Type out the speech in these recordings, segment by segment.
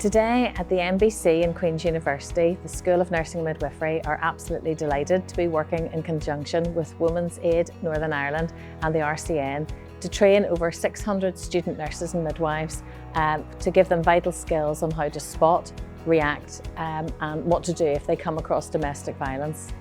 Today at the MBC and Queen's University, the School of Nursing and Midwifery are absolutely delighted to be working in conjunction with Women's Aid Northern Ireland and the RCN to train over 600 student nurses and midwives to give them vital skills on how to spot, react and what to do if they come across domestic violence.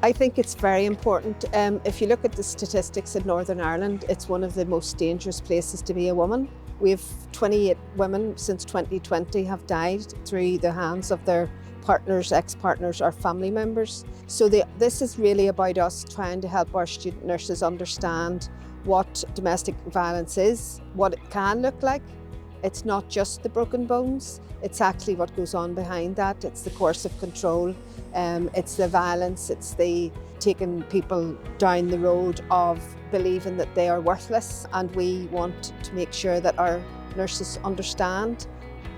I think it's very important. If you look at the statistics in Northern Ireland, it's one of the most dangerous places to be a woman. We have 28 women since 2020 have died through the hands of their partners, ex-partners or family members. So this is really about us trying to help our student nurses understand what domestic violence is, what it can look like. It's not just the broken bones, it's actually what goes on behind that. It's the coercive control, it's the violence, it's the taking people down the road of believing that they are worthless, and we want to make sure that our nurses understand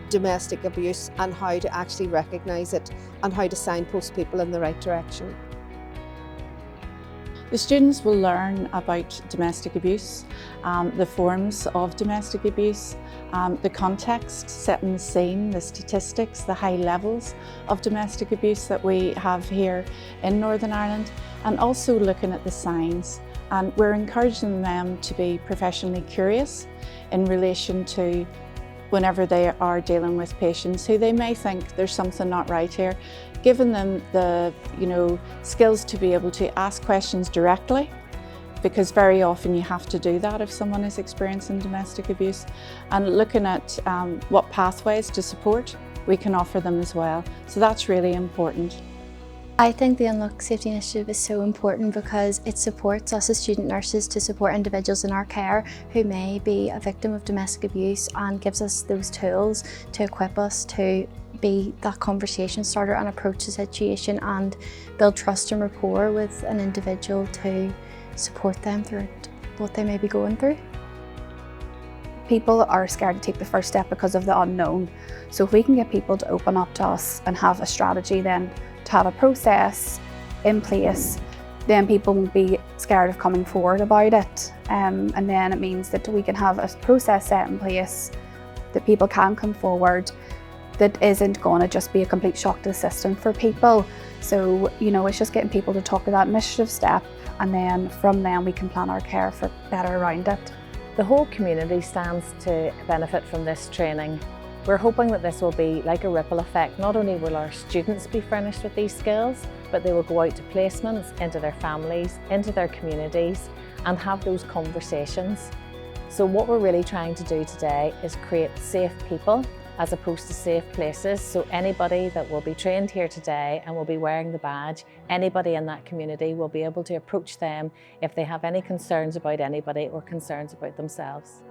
domestic abuse and how to actually recognise it and how to signpost people in the right direction. The students will learn about domestic abuse, the forms of domestic abuse, the context, setting the scene, the statistics, the high levels of domestic abuse that we have here in Northern Ireland, and also looking at the signs. And we're encouraging them to be professionally curious in relation to whenever they are dealing with patients who they may think there's something not right here, giving them the skills to be able to ask questions directly, because very often you have to do that if someone is experiencing domestic abuse, and looking at what pathways to support we can offer them as well. So that's really important. I think the Unlock Safety Initiative is so important because it supports us as student nurses to support individuals in our care who may be a victim of domestic abuse, and gives us those tools to equip us to be that conversation starter and approach the situation and build trust and rapport with an individual to support them through what they may be going through. People are scared to take the first step because of the unknown. So if we can get people to open up to us and have a strategy, then to have a process in place, then people won't be scared of coming forward about it. And then it means that we can have a process set in place that people can come forward, that isn't going to just be a complete shock to the system for people. So, it's just getting people to talk to that initiative step, and then from then we can plan our care for better around it. The whole community stands to benefit from this training. We're hoping that this will be like a ripple effect. Not only will our students be furnished with these skills, but they will go out to placements, into their families, into their communities, and have those conversations. So what we're really trying to do today is create safe people as opposed to safe places. So anybody that will be trained here today and will be wearing the badge, anybody in that community will be able to approach them if they have any concerns about anybody or concerns about themselves.